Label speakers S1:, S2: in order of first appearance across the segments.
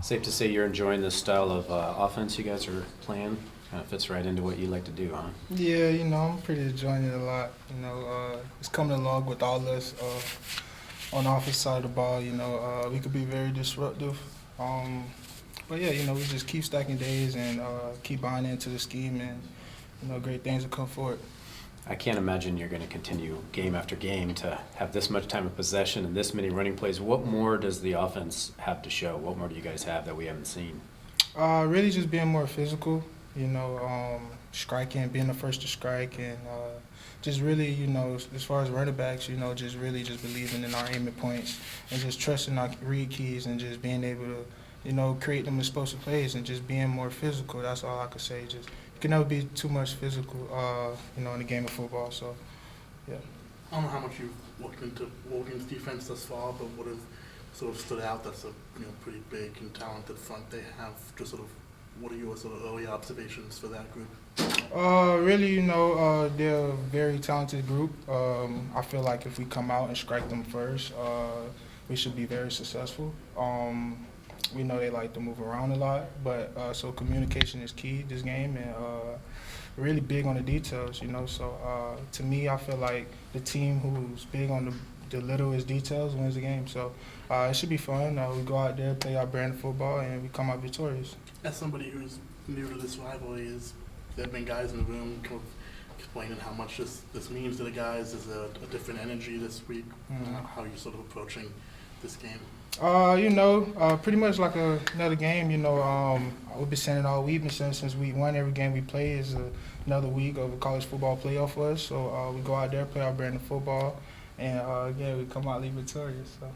S1: Safe to say you're enjoying this style of offense you guys are playing? Kind of fits right into what you like to do, huh?
S2: Yeah, I'm pretty enjoying it a lot. It's coming along with all us on the offense side of the ball. We could be very disruptive. But yeah, we just keep stacking days and keep buying into the scheme, and great things will come forward.
S1: I can't imagine you're going to continue game after game to have this much time of possession and this many running plays. What more does the offense have to show? What more do you guys have that we haven't seen?
S2: Really just being more physical, striking, being the first to strike, and just really, as far as running backs, just really just believing in our aiming points and just trusting our read keys and just being able to, create them explosive plays and just being more physical. That's all I could say. Just you can never be too much physical, in the game of football. So, yeah.
S3: I don't know how much you've looked into Logan's defense thus far, but what has sort of stood out that's a pretty big and talented front they have? Just sort of, what are your sort of early observations for that group?
S2: Really, they're a very talented group. I feel like if we come out and strike them first, we should be very successful. We know they like to move around a lot, but so communication is key this game, and really big on the details, So to me, I feel like the team who's big on the littlest details wins the game. So it should be fun. We go out there, play our brand of football, and we come out victorious.
S3: As somebody who's new to this rivalry, there have been guys in the room kind of explaining how much this means to the guys. Is a different energy this week? How are you sort of approaching this game?
S2: Pretty much like another game. We've been saying it all week. Been saying since week one, every game we play is another week of a college football playoff for us. So we go out there, play our brand of football, and we come out leave victorious. So.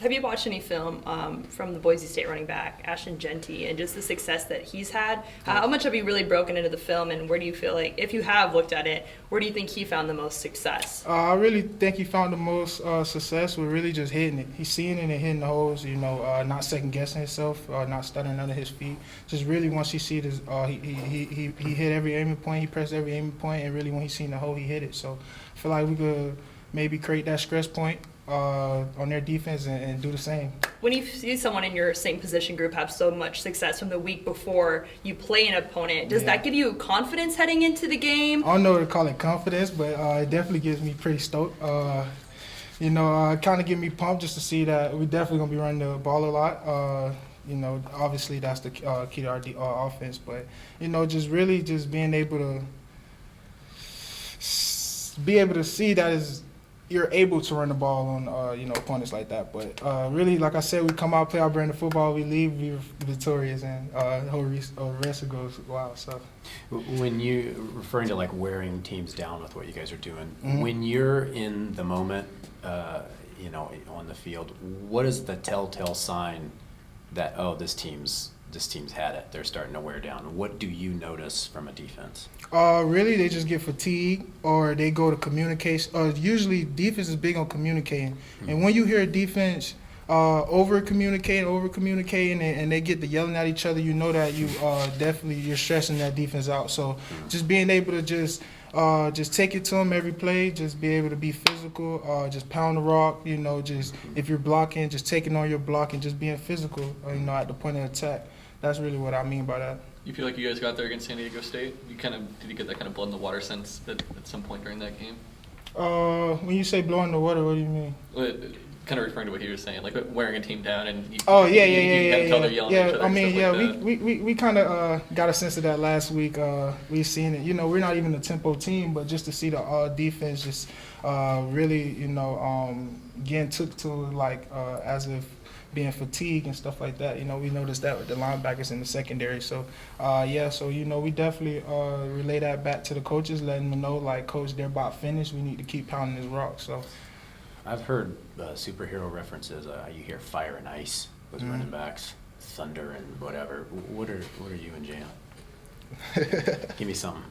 S4: Have you watched any film from the Boise State running back, Ashton Jeanty, and just the success that he's had? How much have you really broken into the film, and where do you feel like, if you have looked at it, where do you think he found the most success?
S2: I really think he found the most success with really just hitting it. He's seeing it and hitting the holes, not second-guessing himself, not stuttering under his feet. Just really once he see this, he hit every aiming point, he pressed every aiming point, and really when he seen the hole, he hit it. So I feel like we could maybe create that stress point on their defense and do the same.
S4: When you see someone in your same position group have so much success from the week before you play an opponent, does that give you confidence heading into the game?
S2: I don't know what to call it confidence, but it definitely gives me pretty stoked. Kind of get me pumped just to see that we're definitely going to be running the ball a lot. Obviously that's the key to our offense, but, just really just being able to see that is you're able to run the ball on opponents like that. But really, like I said, we come out, play our brand of football, we leave, we're victorious, and the whole rest goes wild. So
S1: when you referring to like wearing teams down with what you guys are doing, when you're in the moment, on the field, what is the telltale sign that this team's had it, they're starting to wear down? What do you notice from a defense?
S2: Really, they just get fatigued or they go to communication. Usually, defense is big on communicating. And when you hear a defense over-communicating and they get to yelling at each other, you know that you're stressing that defense out. So just being able to just take it to them every play, just be able to be physical, just pound the rock, just if you're blocking, just taking on your block and just being physical, at the point of attack. That's really what I mean by that.
S5: You feel like you guys got there against San Diego State? Did you get that kind of blood in the water sense at some point during that game?
S2: When you say blow in the water, what do you mean?
S5: Kind of referring to what he was saying, like wearing a team down and you
S2: tell
S5: they're yelling at each other.
S2: I mean,
S5: like
S2: we kind of got a sense of that last week. We seen it. We're not even a tempo team, but just to see the defense just really, getting took to like as if being fatigued and stuff like that. We noticed that with the linebackers in the secondary. So, we definitely relay that back to the coaches, letting them know, like, Coach, they're about finished. We need to keep pounding this rock. So,
S1: I've heard superhero references. You hear fire and ice with running backs, thunder and whatever. What are you and Jam? Give me something.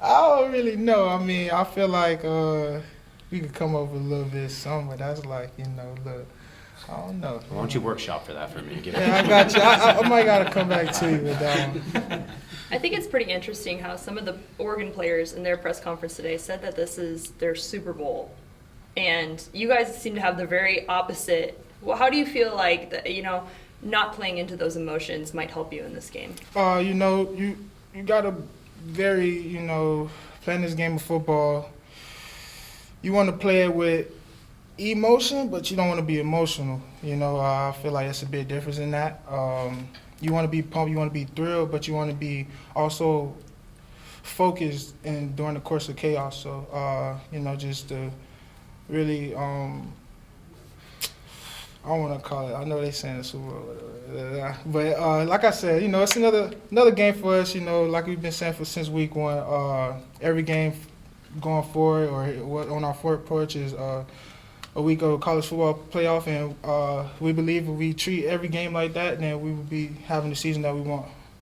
S2: I don't really know. I mean, I feel like we could come up with a little bit of something, but that's like, look. I don't know.
S1: Why don't you workshop for that for me?
S2: I got you. I might got to come back to you with that one.
S4: I think it's pretty interesting how some of the Oregon players in their press conference today said that this is their Super Bowl. And you guys seem to have the very opposite. Well, how do you feel like, not playing into those emotions might help you in this game?
S2: You know, you gotta playing this game of football, you want to play it with emotion, but you don't want to be emotional. You know, I feel like it's a big difference in that. You want to be pumped, you want to be thrilled, but you want to be also focused and during the course of chaos. So, just to really, I don't want to call it. I know they saying the Super Bowl, whatever. But like I said, it's another game for us. Like we've been saying since week one. Every game going forward or on our front porch is a week of college football playoff, and we believe if we treat every game like that, then we will be having the season that we want.